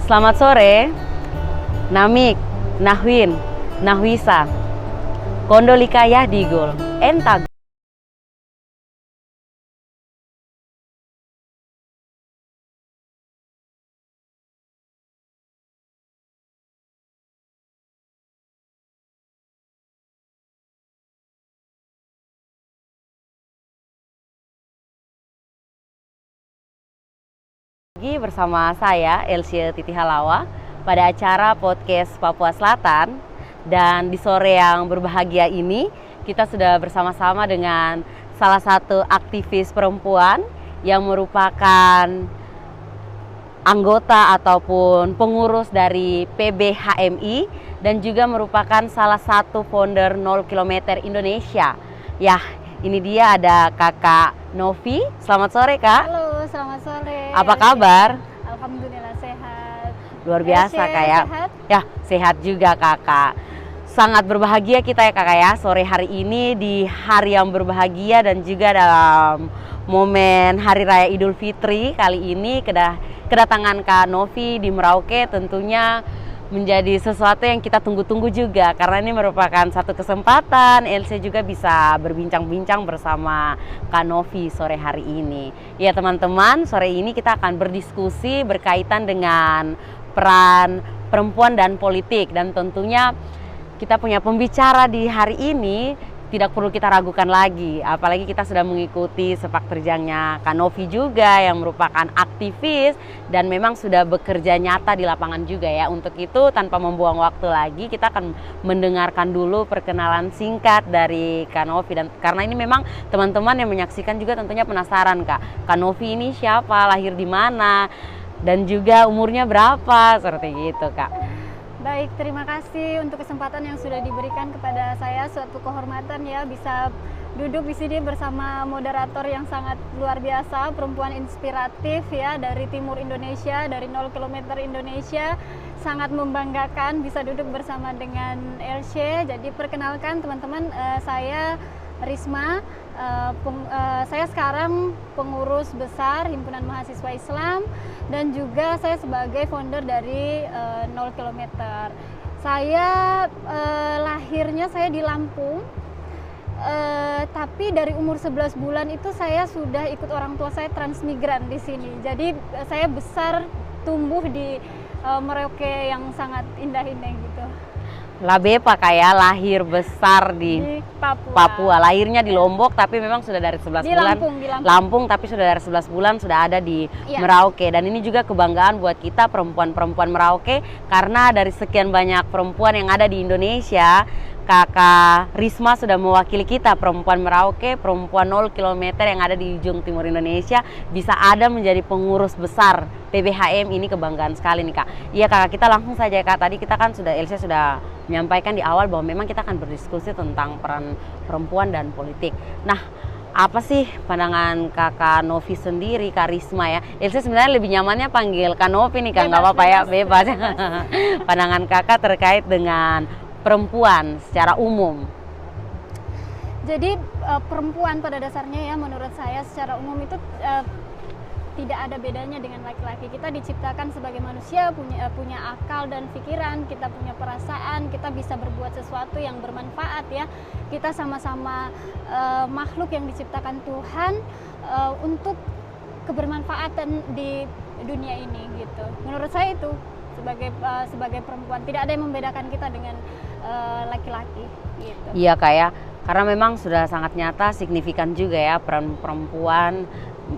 Selamat sore, Namik, Nahwin, Nahwisa, Kondolikaya Digul, Entag. Lagi bersama saya Elsie Titi Halawa pada acara podcast Papua Selatan, dan di sore yang berbahagia ini kita sudah bersama-sama dengan salah satu aktivis perempuan yang merupakan anggota ataupun pengurus dari PBHMI dan juga merupakan salah satu founder 0 km Indonesia. Ya, ini dia ada Kakak Novi. Selamat sore, Kak. Halo, selamat sore. Apa kabar? Alhamdulillah sehat. Luar biasa, Kak ya. Sehat? Ya, sehat juga, Kakak. Sangat berbahagia kita ya, Kakak ya, sore hari ini di hari yang berbahagia dan juga dalam momen Hari Raya Idul Fitri kali ini kedatangan Kak Novi di Merauke tentunya menjadi sesuatu yang kita tunggu-tunggu juga, karena ini merupakan satu kesempatan Elsie juga bisa berbincang-bincang bersama Kak Novi sore hari ini. Ya teman-teman, sore ini kita akan berdiskusi berkaitan dengan peran perempuan dan politik, dan tentunya kita punya pembicara di hari ini tidak perlu kita ragukan lagi, apalagi kita sudah mengikuti sepak terjangnya Kak Novi juga yang merupakan aktivis dan memang sudah bekerja nyata di lapangan juga ya. Untuk itu tanpa membuang waktu lagi kita akan mendengarkan dulu perkenalan singkat dari Kak Novi, dan karena ini memang teman-teman yang menyaksikan juga tentunya penasaran Kak Novi ini siapa, lahir di mana, dan juga umurnya berapa, seperti itu Kak. Baik, terima kasih untuk kesempatan yang sudah diberikan kepada saya. Suatu kehormatan ya bisa duduk di sini bersama moderator yang sangat luar biasa, perempuan inspiratif ya dari timur Indonesia, dari 0 km Indonesia. Sangat membanggakan bisa duduk bersama dengan Elsie. Jadi perkenalkan teman-teman, saya Risma. Saya sekarang pengurus besar Himpunan Mahasiswa Islam dan juga saya sebagai founder dari 0 km. Saya lahirnya saya di Lampung, tapi dari umur 11 bulan itu saya sudah ikut orang tua saya transmigran di sini. Jadi saya besar tumbuh di Merauke yang sangat indah-indah gitu. Labepa kayak lahir besar di Papua. Lahirnya di Lombok tapi memang sudah dari 11 bulan di Lampung, tapi sudah dari 11 bulan sudah ada di Merauke. Dan ini juga kebanggaan buat kita perempuan-perempuan Merauke, karena dari sekian banyak perempuan yang ada di Indonesia, Kakak Risma sudah mewakili kita perempuan Merauke, perempuan 0 km yang ada di ujung timur Indonesia, bisa ada menjadi pengurus besar PBHM. Ini kebanggaan sekali nih Kak. Iya Kakak, kita langsung saja Kak. Tadi kita kan Elsie sudah menyampaikan di awal bahwa memang kita akan berdiskusi tentang peran perempuan dan politik. Nah, apa sih pandangan Kakak Novi sendiri, Kak Risma ya? Elsie sebenarnya lebih nyamannya panggil Kak Novi nih Kak, nggak apa-apa ya, bebas. Pandangan Kakak terkait dengan perempuan secara umum. Jadi perempuan pada dasarnya ya menurut saya secara umum itu tidak ada bedanya dengan laki-laki. Kita diciptakan sebagai manusia, punya akal dan pikiran, kita punya perasaan, kita bisa berbuat sesuatu yang bermanfaat ya. Kita sama-sama makhluk yang diciptakan Tuhan untuk kebermanfaatan di dunia ini gitu. Menurut saya itu sebagai perempuan tidak ada yang membedakan kita dengan laki-laki gitu. Iya Kak ya, karena memang sudah sangat nyata signifikan juga ya peran perempuan,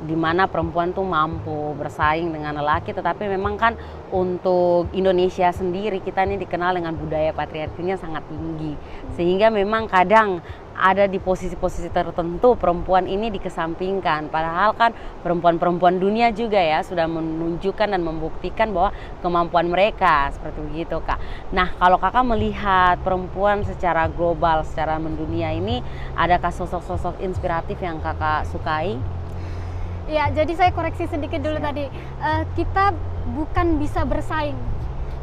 di mana perempuan tuh mampu bersaing dengan lelaki. Tetapi memang kan untuk Indonesia sendiri kita ini dikenal dengan budaya patriarkinya sangat tinggi, sehingga memang kadang ada di posisi-posisi tertentu perempuan ini dikesampingkan, padahal kan perempuan-perempuan dunia juga ya sudah menunjukkan dan membuktikan bahwa kemampuan mereka seperti begitu Kak. Nah, kalau Kakak melihat perempuan secara global, secara mendunia ini, adakah sosok-sosok inspiratif yang Kakak sukai? Ya, jadi saya koreksi sedikit dulu tadi. Kita bukan bisa bersaing.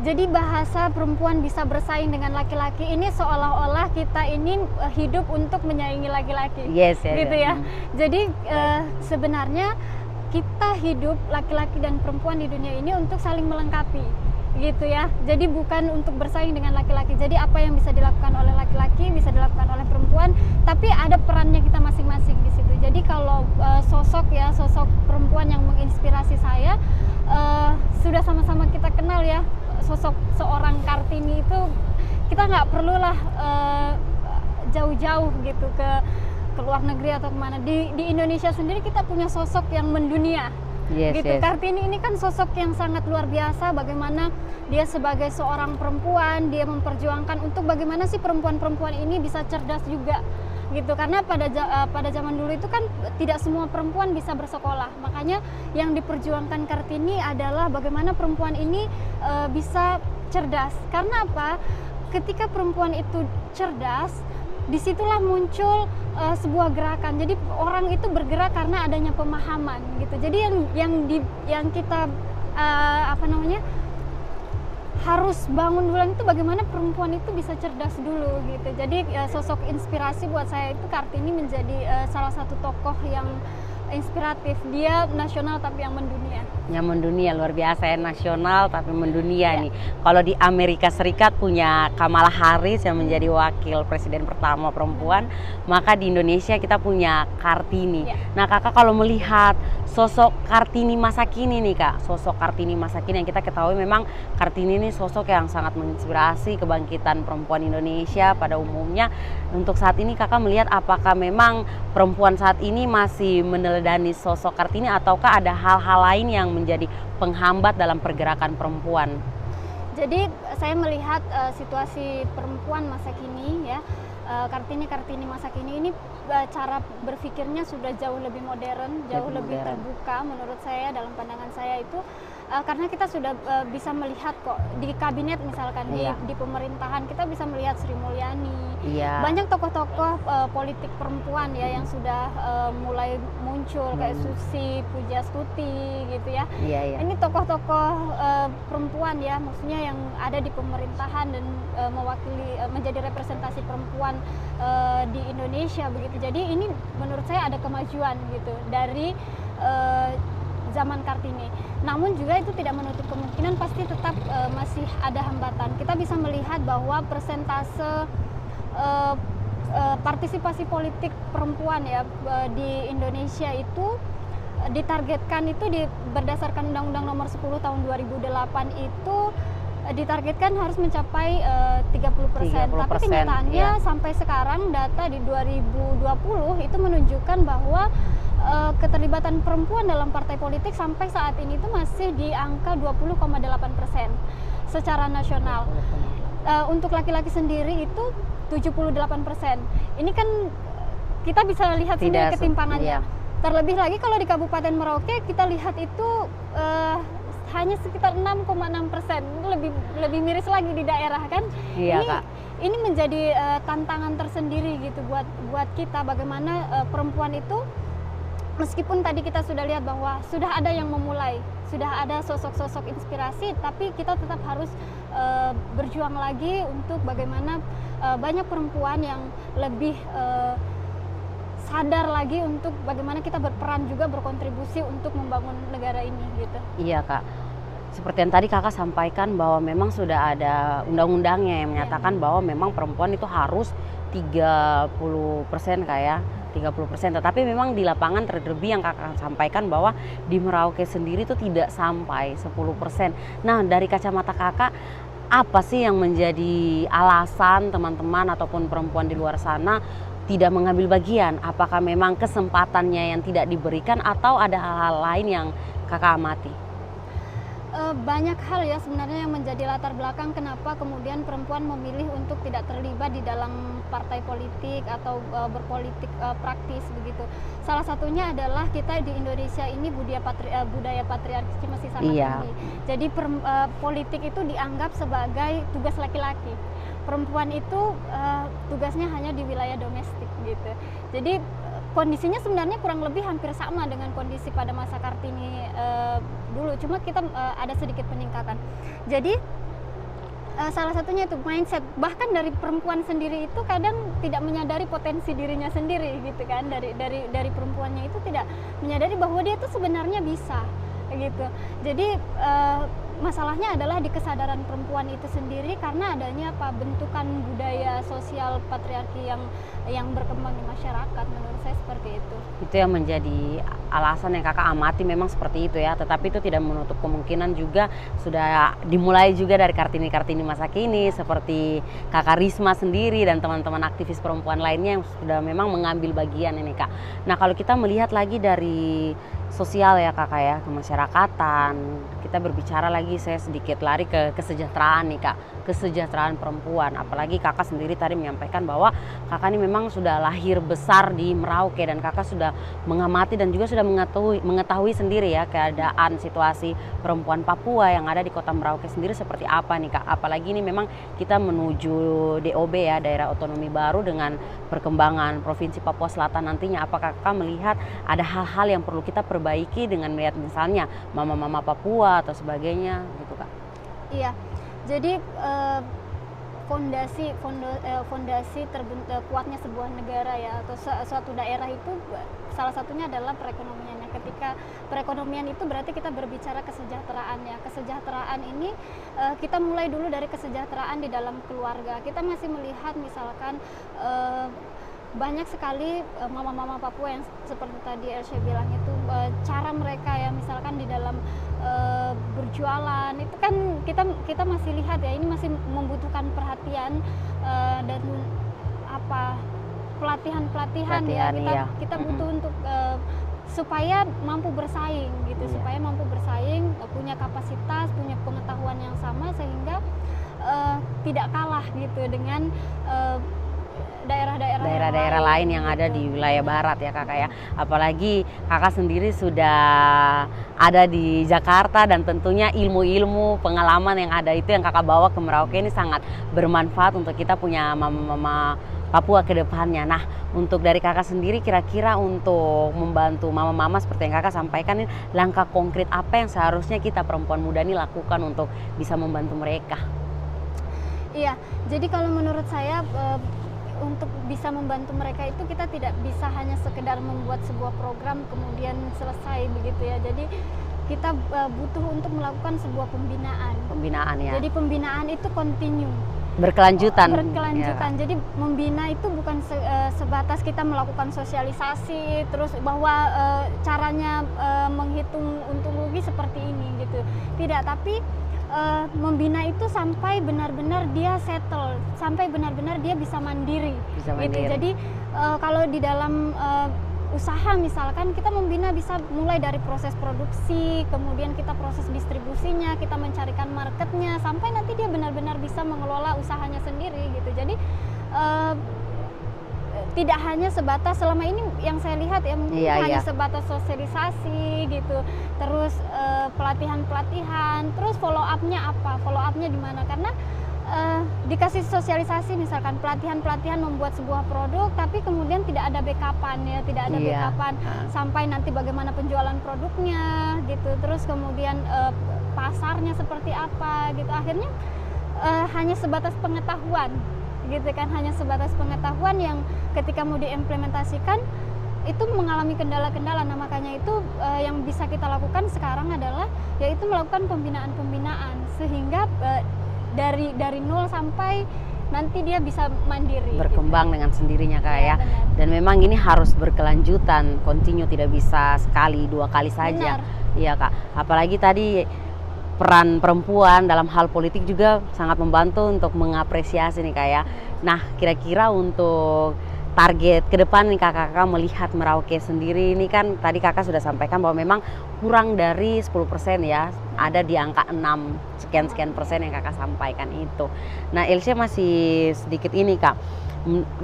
Jadi bahasa perempuan bisa bersaing dengan laki-laki ini seolah-olah kita ini hidup untuk menyaingi laki-laki. Yes, gitu ya. Jadi sebenarnya kita hidup laki-laki dan perempuan di dunia ini untuk saling melengkapi. gitu ya. Jadi bukan untuk bersaing dengan laki-laki. Jadi apa yang bisa dilakukan oleh laki-laki bisa dilakukan oleh perempuan, tapi ada perannya kita masing-masing di situ. Jadi kalau sosok perempuan yang menginspirasi saya, sudah sama-sama kita kenal ya, sosok seorang Kartini itu kita nggak perlulah jauh-jauh gitu ke luar negeri atau kemana. Di Indonesia sendiri kita punya sosok yang mendunia. Gitu. Kartini ini kan sosok yang sangat luar biasa, bagaimana dia sebagai seorang perempuan, dia memperjuangkan untuk bagaimana sih perempuan-perempuan ini bisa cerdas juga gitu, karena pada zaman dulu itu kan tidak semua perempuan bisa bersekolah. Makanya yang diperjuangkan Kartini adalah bagaimana perempuan ini bisa cerdas. Karena apa? Ketika perempuan itu cerdas, disitulah muncul sebuah gerakan. Jadi orang itu bergerak karena adanya pemahaman gitu. Jadi yang kita harus bangun duluan itu bagaimana perempuan itu bisa cerdas dulu gitu. Jadi sosok inspirasi buat saya itu Kartini menjadi salah satu tokoh yang inspiratif. Dia nasional tapi yang mendunia. Yang mendunia, luar biasa ya, nasional tapi mendunia nih. Kalau di Amerika Serikat punya Kamala Harris yang menjadi wakil presiden pertama perempuan, maka di Indonesia kita punya Kartini. Nah kakak kalau melihat sosok Kartini masa kini nih kak, sosok Kartini masa kini yang kita ketahui memang Kartini ini sosok yang sangat menginspirasi kebangkitan perempuan Indonesia pada umumnya. Untuk saat ini kakak melihat apakah memang perempuan saat ini masih meneladani sosok Kartini ataukah ada hal-hal lain yang menjadi penghambat dalam pergerakan perempuan? Jadi saya melihat situasi perempuan masa kini ya, Kartini masa kini ini cara berpikirnya sudah jauh lebih modern, jauh lebih terbuka menurut saya, dalam pandangan saya itu karena kita sudah bisa melihat kok di kabinet misalkan di pemerintahan kita bisa melihat Sri Mulyani, banyak tokoh-tokoh politik perempuan ya yang sudah mulai muncul kayak Susi Pujastuti gitu ya. Ini tokoh-tokoh perempuan ya, maksudnya yang ada di pemerintahan dan mewakili menjadi representasi perempuan di Indonesia begitu. Jadi ini menurut saya ada kemajuan gitu dari zaman Kartini. Namun juga itu tidak menutup kemungkinan pasti tetap masih ada hambatan. Kita bisa melihat bahwa persentase partisipasi politik perempuan ya di Indonesia itu ditargetkan itu berdasarkan Undang-Undang Nomor 10 Tahun 2008 itu ditargetkan harus mencapai 30%. Tapi kenyataannya sampai sekarang data di 2020 itu menunjukkan bahwa keterlibatan perempuan dalam partai politik sampai saat ini itu masih di angka 20,8% secara nasional. Untuk laki-laki sendiri itu 78%. Ini kan kita bisa lihat sendiri ketimpangannya. Terlebih lagi kalau di Kabupaten Merauke kita lihat itu hanya sekitar 6,6%, lebih miris lagi di daerah kan. Ini menjadi tantangan tersendiri gitu buat kita, bagaimana perempuan itu meskipun tadi kita sudah lihat bahwa sudah ada yang memulai, sudah ada sosok-sosok inspirasi, tapi kita tetap harus berjuang lagi untuk bagaimana banyak perempuan yang lebih sadar lagi untuk bagaimana kita berperan juga berkontribusi untuk membangun negara ini gitu. Iya kak, seperti yang tadi kakak sampaikan bahwa memang sudah ada undang-undangnya yang menyatakan bahwa memang perempuan itu harus 30% kayak 30%, tetapi memang di lapangan terlebih yang kakak sampaikan bahwa di Merauke sendiri itu tidak sampai 10%. Nah dari kacamata kakak, apa sih yang menjadi alasan teman-teman ataupun perempuan di luar sana tidak mengambil bagian? Apakah memang kesempatannya yang tidak diberikan atau ada hal-hal lain yang kakak amati? Banyak hal ya sebenarnya yang menjadi latar belakang kenapa kemudian perempuan memilih untuk tidak terlibat di dalam partai politik atau berpolitik praktis begitu. Salah satunya adalah kita di Indonesia ini budaya patriarki masih sangat tinggi. Jadi politik itu dianggap sebagai tugas laki-laki. Perempuan itu tugasnya hanya di wilayah domestik gitu. Jadi kondisinya sebenarnya kurang lebih hampir sama dengan kondisi pada masa Kartini dulu, cuma kita ada sedikit peningkatan. Jadi salah satunya itu mindset, bahkan dari perempuan sendiri itu kadang tidak menyadari potensi dirinya sendiri gitu kan, dari perempuannya itu tidak menyadari bahwa dia tuh sebenarnya bisa gitu. Jadi masalahnya adalah di kesadaran perempuan itu sendiri, karena adanya bentukan budaya sosial patriarki yang berkembang di masyarakat. Menurut saya seperti itu. Itu yang menjadi alasan yang kakak amati, memang seperti itu ya. Tetapi itu tidak menutup kemungkinan juga sudah dimulai juga dari Kartini-Kartini masa kini, seperti kakak Risma sendiri dan teman-teman aktivis perempuan lainnya yang sudah memang mengambil bagian ini kak. Nah kalau kita melihat lagi dari sosial ya kakak ya, kemasyarakatan, kita berbicara lagi, saya sedikit lari ke kesejahteraan nih kak, kesejahteraan perempuan. Apalagi kakak sendiri tadi menyampaikan bahwa kakak ini memang sudah lahir besar di Merauke dan kakak sudah mengamati dan juga sudah mengetahui sendiri ya keadaan situasi perempuan Papua yang ada di kota Merauke sendiri seperti apa nih kak. Apalagi ini memang kita menuju DOB ya, daerah otonomi baru, dengan perkembangan Provinsi Papua Selatan nantinya. Apakah kakak melihat ada hal-hal yang perlu kita perbaiki dengan melihat misalnya mama-mama Papua atau sebagainya gitu kak? Iya, jadi fondasi kuatnya sebuah negara ya, atau suatu daerah itu salah satunya adalah perekonomiannya. Ketika perekonomian itu berarti kita berbicara kesejahteraan ya. Kesejahteraan ini kita mulai dulu dari kesejahteraan di dalam keluarga. Kita masih melihat misalkan banyak sekali mama-mama Papua yang seperti tadi Elsha bilang itu, cara mereka ya misalkan di dalam berjualan itu kan kita masih lihat ya, ini masih membutuhkan perhatian dan pelatihan ya. Kita butuh untuk supaya mampu bersaing gitu, supaya mampu bersaing, punya kapasitas, punya pengetahuan yang sama, sehingga tidak kalah gitu dengan daerah-daerah lain yang ada di wilayah barat ya kakak ya. Apalagi kakak sendiri sudah ada di Jakarta dan tentunya ilmu-ilmu pengalaman yang ada itu yang kakak bawa ke Merauke ini sangat bermanfaat untuk kita punya mama-mama Papua ke depannya. Nah untuk dari kakak sendiri, kira-kira untuk membantu mama-mama seperti yang kakak sampaikan ini, langkah konkret apa yang seharusnya kita perempuan muda ini lakukan untuk bisa membantu mereka? Iya, jadi kalau menurut saya untuk bisa membantu mereka itu kita tidak bisa hanya sekedar membuat sebuah program kemudian selesai begitu ya. Jadi kita butuh untuk melakukan sebuah pembinaan ya. Jadi pembinaan itu continue, berkelanjutan. Ya. Jadi membina itu bukan sebatas kita melakukan sosialisasi terus bahwa caranya menghitung untung rugi seperti ini gitu. Tidak, tapi membina itu sampai benar-benar dia settle, sampai benar-benar dia bisa mandiri. Gitu. Jadi kalau di dalam usaha misalkan kita membina bisa mulai dari proses produksi, kemudian kita proses distribusinya, kita mencarikan marketnya, sampai nanti dia benar-benar bisa mengelola usahanya sendiri gitu. Jadi tidak hanya sebatas selama ini yang saya lihat ya, mungkin hanya sebatas sosialisasi gitu, terus pelatihan-pelatihan, terus follow up-nya apa, follow up-nya di mana, karena dikasih sosialisasi misalkan pelatihan-pelatihan membuat sebuah produk, tapi kemudian tidak ada backup-an ya, tidak ada backup-an sampai nanti bagaimana penjualan produknya gitu, terus kemudian pasarnya seperti apa gitu, akhirnya hanya sebatas pengetahuan gitu kan, hanya sebatas pengetahuan yang ketika mau diimplementasikan itu mengalami kendala-kendala. Nah makanya itu yang bisa kita lakukan sekarang adalah yaitu melakukan pembinaan-pembinaan sehingga dari nol sampai nanti dia bisa mandiri, berkembang gitu dengan sendirinya kak ya. Benar. Dan memang ini harus berkelanjutan, continue, tidak bisa sekali dua kali saja. Iya kak, apalagi tadi peran perempuan dalam hal politik juga sangat membantu untuk mengapresiasi nih kak ya. Nah kira-kira untuk target ke depan nih kakak melihat Merauke sendiri ini, kan tadi kakak sudah sampaikan bahwa memang kurang dari 10% ya, ada di angka 6 sekian persen yang kakak sampaikan itu. Nah Elsha masih sedikit ini kak,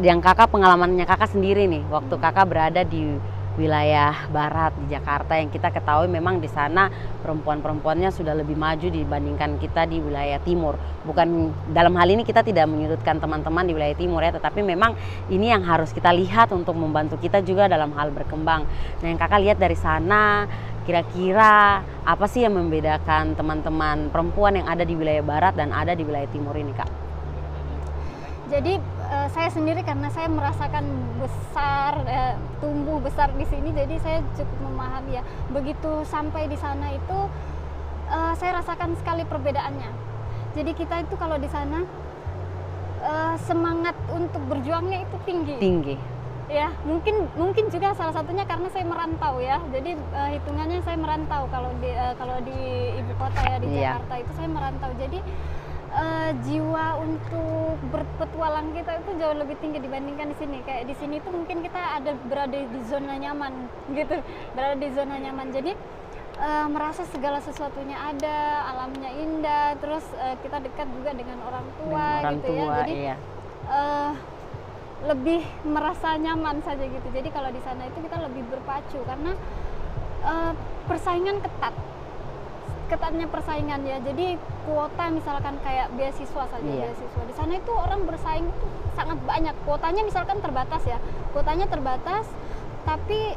yang kakak pengalamannya kakak sendiri nih waktu kakak berada di wilayah barat di Jakarta, yang kita ketahui memang di sana perempuan-perempuannya sudah lebih maju dibandingkan kita di wilayah timur. Bukan dalam hal ini kita tidak menyudutkan teman-teman di wilayah timur ya, tetapi memang ini yang harus kita lihat untuk membantu kita juga dalam hal berkembang. Nah yang kakak lihat dari sana, kira-kira apa sih yang membedakan teman-teman perempuan yang ada di wilayah barat dan ada di wilayah timur ini kak? Jadi saya sendiri karena saya merasakan tumbuh besar di sini, jadi saya cukup memahami ya. Begitu sampai di sana itu saya rasakan sekali perbedaannya. Jadi kita itu kalau di sana semangat untuk berjuangnya itu tinggi. Ya, mungkin juga salah satunya karena saya merantau ya. Jadi hitungannya saya merantau kalau di ibu kota ya, di Jakarta itu saya merantau. Jadi jiwa untuk berpetualang kita itu jauh lebih tinggi dibandingkan di sini. Kayak di sini itu mungkin kita berada di zona nyaman gitu, berada di zona nyaman. Jadi merasa segala sesuatunya ada, alamnya indah, terus kita dekat juga dengan orang tua gitu ya. Jadi lebih merasa nyaman saja gitu. Jadi kalau di sana itu kita lebih berpacu karena persaingan ketatnya persaingan ya. Jadi kuota misalkan kayak beasiswa saja, beasiswa di sana itu orang bersaing itu sangat banyak. Kuotanya misalkan terbatas ya, kuotanya terbatas, tapi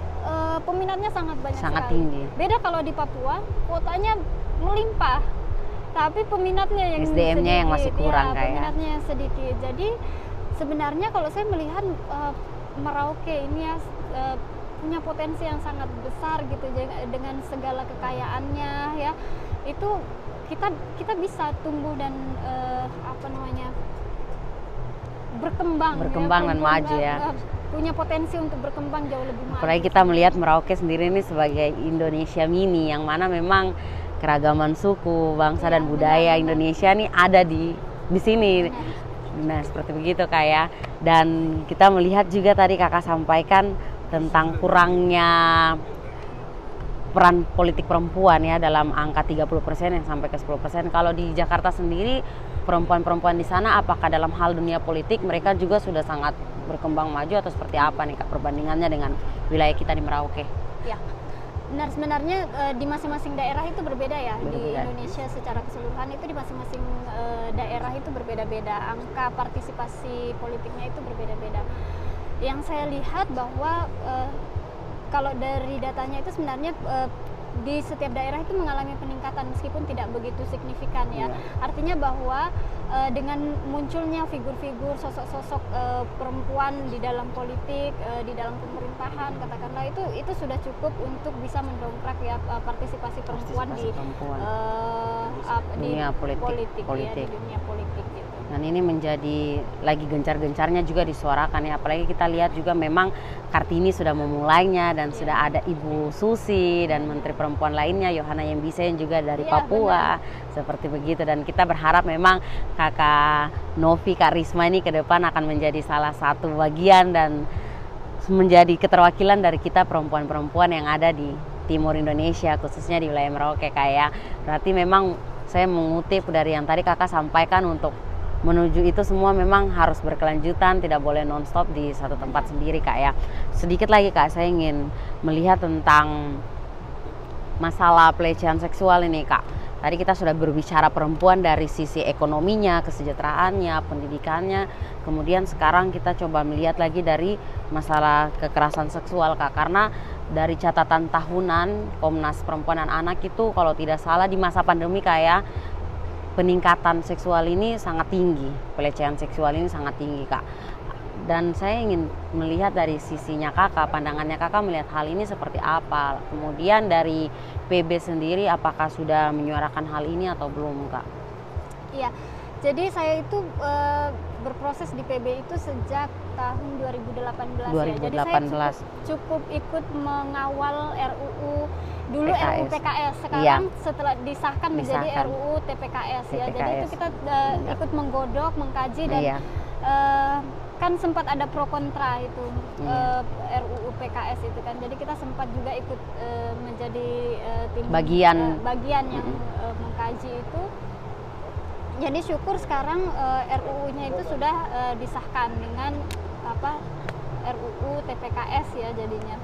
peminatnya sangat banyak, sangat sekali. Tinggi. Beda kalau di Papua kuotanya melimpah, tapi peminatnya yang SDM-nya yang masih kurang kayak. Peminatnya yang sedikit. Jadi sebenarnya kalau saya melihat Merauke ini ya punya potensi yang sangat besar gitu dengan segala kekayaannya ya. Itu kita bisa tumbuh dan berkembang dan maju ya. Punya potensi untuk berkembang jauh lebih maju. Apalagi kita melihat Merauke sendiri ini sebagai Indonesia mini yang mana memang keragaman suku, bangsa dan budaya Indonesia nih ada di sini. Nah, seperti begitu kayak. Dan kita melihat juga tadi kakak sampaikan tentang kurangnya peran politik perempuan ya dalam angka 30% yang sampai ke 10%. Kalau di Jakarta sendiri perempuan-perempuan di sana apakah dalam hal dunia politik mereka juga sudah sangat berkembang maju atau seperti apa nih Kak perbandingannya dengan wilayah kita di Merauke? Ya. Benar, sebenarnya di masing-masing daerah itu berbeda ya. Di Indonesia secara keseluruhan itu di masing-masing daerah itu berbeda-beda. Angka partisipasi politiknya itu berbeda-beda. Yang saya lihat bahwa kalau dari datanya itu sebenarnya di setiap daerah itu mengalami peningkatan meskipun tidak begitu signifikan ya. Artinya bahwa dengan munculnya figur-figur sosok-sosok perempuan di dalam politik, di dalam pemerintahan katakanlah itu sudah cukup untuk bisa mendongkrak ya partisipasi perempuan di dunia politik. Ya, di dunia politik gitu. Dan ini menjadi lagi gencar-gencarnya juga disuarakan ya, apalagi kita lihat juga memang Kartini sudah memulainya dan sudah ada Ibu Susi dan Menteri Perempuan lainnya Yohana Yembisen juga dari Papua, seperti begitu. Dan kita berharap memang Kakak Novi, Kak Risma ini ke depan akan menjadi salah satu bagian dan menjadi keterwakilan dari kita perempuan-perempuan yang ada di timur Indonesia, khususnya di wilayah Merauke kayak. Berarti memang saya mengutip dari yang tadi kakak sampaikan, untuk menuju itu semua memang harus berkelanjutan, tidak boleh nonstop di satu tempat sendiri kak ya. Sedikit lagi kak, saya ingin melihat tentang masalah pelecehan seksual ini kak. Tadi kita sudah berbicara perempuan dari sisi ekonominya, kesejahteraannya, pendidikannya. Kemudian sekarang kita coba melihat lagi dari masalah kekerasan seksual kak. Karena dari catatan tahunan Komnas Perempuan dan Anak itu kalau tidak salah di masa pandemi kayak peningkatan seksual ini sangat tinggi, pelecehan seksual ini sangat tinggi kak. Dan saya ingin melihat dari sisinya kakak, pandangannya kakak melihat hal ini seperti apa. Kemudian dari PB sendiri apakah sudah menyuarakan hal ini atau belum kak? Iya, jadi saya itu berproses di PB itu sejak tahun 2018 ya. Jadi saya cukup ikut mengawal RUU dulu PKS. RUU PKS, sekarang setelah disahkan menjadi RUU TPKS ya. Jadi itu kita ikut menggodok, mengkaji dan kan sempat ada pro kontra itu RUU PKS itu kan. Jadi kita sempat juga ikut menjadi tim bagian yang mengkaji itu. Jadi syukur sekarang RUU-nya itu sudah disahkan dengan RUU TPKS ya jadinya.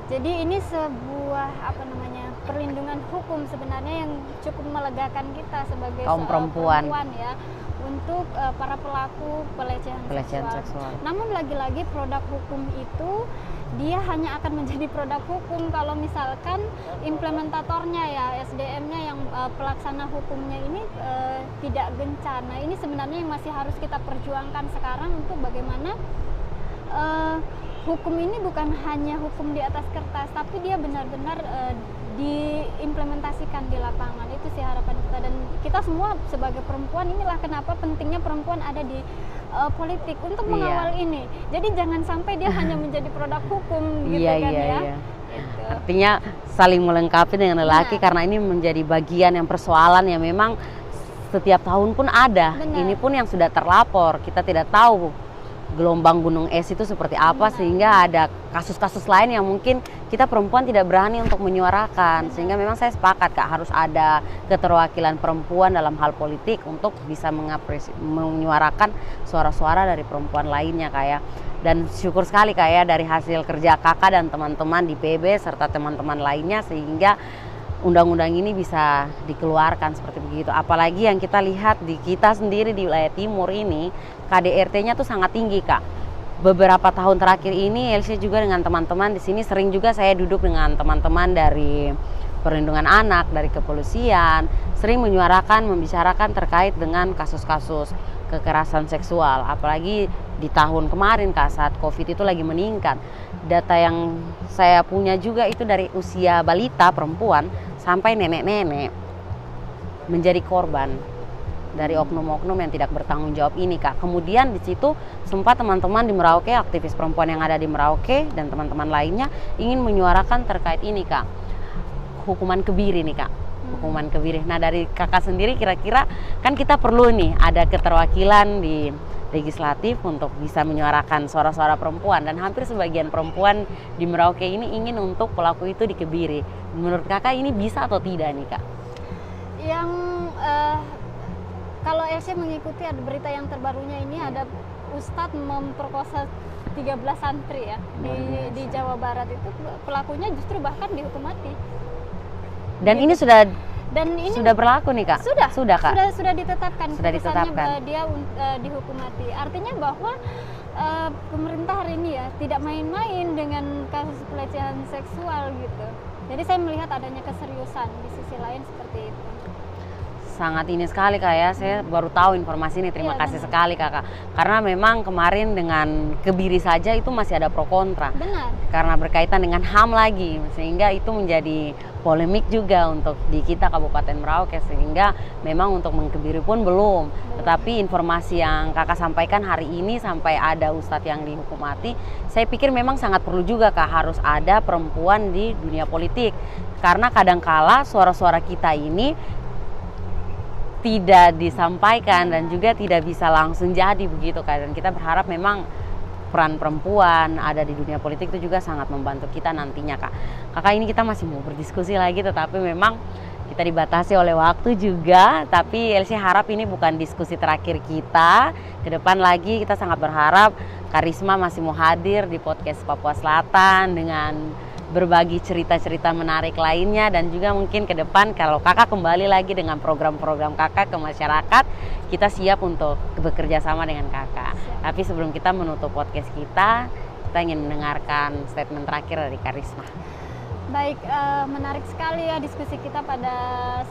Jadi ini sebuah perlindungan hukum sebenarnya yang cukup melegakan kita sebagai kaum perempuan ya untuk para pelaku pelecehan seksual. Namun lagi-lagi produk hukum itu dia hanya akan menjadi produk hukum kalau misalkan implementatornya ya, SDM-nya yang pelaksana hukumnya ini tidak gencar. Nah ini sebenarnya yang masih harus kita perjuangkan sekarang untuk bagaimana hukum ini bukan hanya hukum di atas kertas, tapi dia benar-benar diimplementasikan di lapangan. Itu sih harapan kita, dan kita semua sebagai perempuan, inilah kenapa pentingnya perempuan ada di politik untuk mengawal ini. Jadi jangan sampai dia hanya menjadi produk hukum gitu kan ya. Gitu. Artinya saling melengkapi dengan lelaki karena ini menjadi bagian yang persoalan yang memang setiap tahun pun ada. Benar. Ini pun yang sudah terlapor, kita tidak tahu gelombang gunung es itu seperti apa, sehingga ada kasus-kasus lain yang mungkin kita perempuan tidak berani untuk menyuarakan. Sehingga memang saya sepakat Kak, harus ada keterwakilan perempuan dalam hal politik untuk bisa menyuarakan suara-suara dari perempuan lainnya Kak ya. Dan syukur sekali Kak ya, dari hasil kerja Kakak dan teman-teman di PB serta teman-teman lainnya, sehingga undang-undang ini bisa dikeluarkan seperti begitu. Apalagi yang kita lihat di kita sendiri di wilayah timur ini, KDRT-nya tuh sangat tinggi Kak. Beberapa tahun terakhir ini Elsie juga dengan teman-teman di sini sering juga saya duduk dengan teman-teman dari perlindungan anak, dari kepolisian, sering menyuarakan, membicarakan terkait dengan kasus-kasus kekerasan seksual. Apalagi di tahun kemarin Kak, saat Covid itu lagi meningkat. Data yang saya punya juga itu dari usia balita perempuan sampai nenek-nenek menjadi korban dari oknum-oknum yang tidak bertanggung jawab ini Kak. Kemudian di situ sempat teman-teman di Merauke, aktivis perempuan yang ada di Merauke dan teman-teman lainnya ingin menyuarakan terkait ini Kak, hukuman kebiri nih Kak, hukuman kebiri. Nah dari Kakak sendiri kira-kira kan kita perlu nih ada keterwakilan di legislatif untuk bisa menyuarakan suara-suara perempuan, dan hampir sebagian perempuan di Merauke ini ingin untuk pelaku itu dikebiri. Menurut Kakak ini bisa atau tidak nih Kak? Yang kalau Elsie mengikuti ada berita yang terbarunya ini, ada Ustadz memperkosa 13 santri ya di Jawa Barat, itu pelakunya justru bahkan dihukum mati. Dan ini sudah berlaku nih Kak? Sudah Kak? Sudah ditetapkan. Sudah ditetapkan. Dia dihukum mati. Artinya bahwa pemerintah hari ini ya tidak main-main dengan kasus pelecehan seksual gitu. Jadi saya melihat adanya keseriusan di sisi lain seperti itu. Sangat ini sekali Kak ya, saya baru tahu informasi ini, terima kasih sekali Kakak. Karena memang kemarin dengan kebiri saja itu masih ada pro kontra. Benar. Karena berkaitan dengan HAM lagi, sehingga itu menjadi polemik juga untuk di kita Kabupaten Merauke, sehingga memang untuk mengkebiri pun belum. Tetapi informasi yang Kakak sampaikan hari ini sampai ada Ustadz yang dihukum mati, saya pikir memang sangat perlu juga Kak, harus ada perempuan di dunia politik. Karena kadangkala suara-suara kita ini tidak disampaikan dan juga tidak bisa langsung jadi begitu Kak. Dan kita berharap memang peran perempuan ada di dunia politik itu juga sangat membantu kita nantinya Kak. Kakak ini kita masih mau berdiskusi lagi, tetapi memang kita dibatasi oleh waktu juga. Tapi Elsie harap ini bukan diskusi terakhir kita. Ke depan lagi kita sangat berharap Karisma masih mau hadir di podcast Papua Selatan dengan berbagi cerita-cerita menarik lainnya, dan juga mungkin ke depan kalau Kakak kembali lagi dengan program-program Kakak ke masyarakat, kita siap untuk bekerja sama dengan Kakak. Tapi sebelum kita menutup podcast kita ingin mendengarkan statement terakhir dari Karisma. Baik, menarik sekali ya diskusi kita pada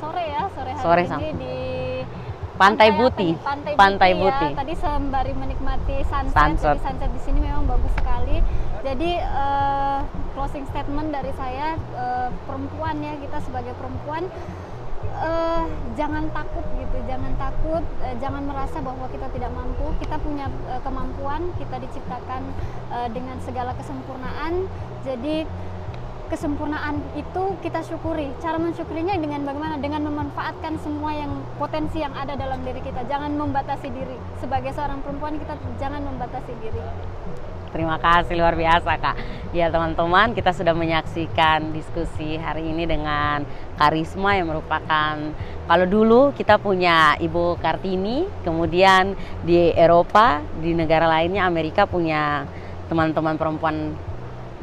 sore hari ini di Pantai Buti. Pantai Buti. Ya. Tadi sembari menikmati sunset. Jadi sunset di sini memang bagus sekali. Jadi closing statement dari saya, perempuan ya, kita sebagai perempuan jangan takut gitu, jangan merasa bahwa kita tidak mampu. Kita punya kemampuan, kita diciptakan dengan segala kesempurnaan. Jadi kesempurnaan itu kita syukuri. Cara mensyukurinya dengan bagaimana? Dengan memanfaatkan semua yang potensi yang ada dalam diri kita. Jangan membatasi diri. Sebagai seorang perempuan kita jangan membatasi diri. Terima kasih luar biasa Kak. Ya teman-teman, kita sudah menyaksikan diskusi hari ini dengan Karisma yang merupakan, kalau dulu kita punya Ibu Kartini, kemudian di Eropa, di negara lainnya Amerika punya teman-teman perempuan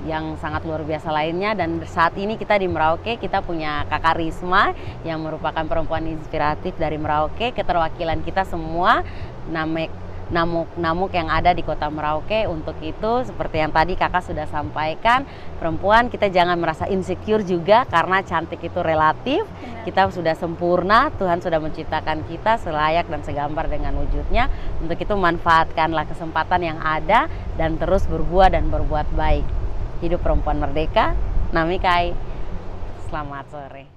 yang sangat luar biasa lainnya, dan saat ini kita di Merauke kita punya Kak Karisma yang merupakan perempuan inspiratif dari Merauke. Keterwakilan kita semua namuk-namuk yang ada di Kota Merauke. Untuk itu seperti yang tadi kakak sudah sampaikan, perempuan kita jangan merasa insecure juga karena cantik itu relatif. Benar. Kita sudah sempurna, Tuhan sudah menciptakan kita selayak dan segambar dengan wujudnya. Untuk itu manfaatkanlah kesempatan yang ada dan terus berbuat dan berbuat baik. Hidup perempuan merdeka. Nami Kai. Selamat sore.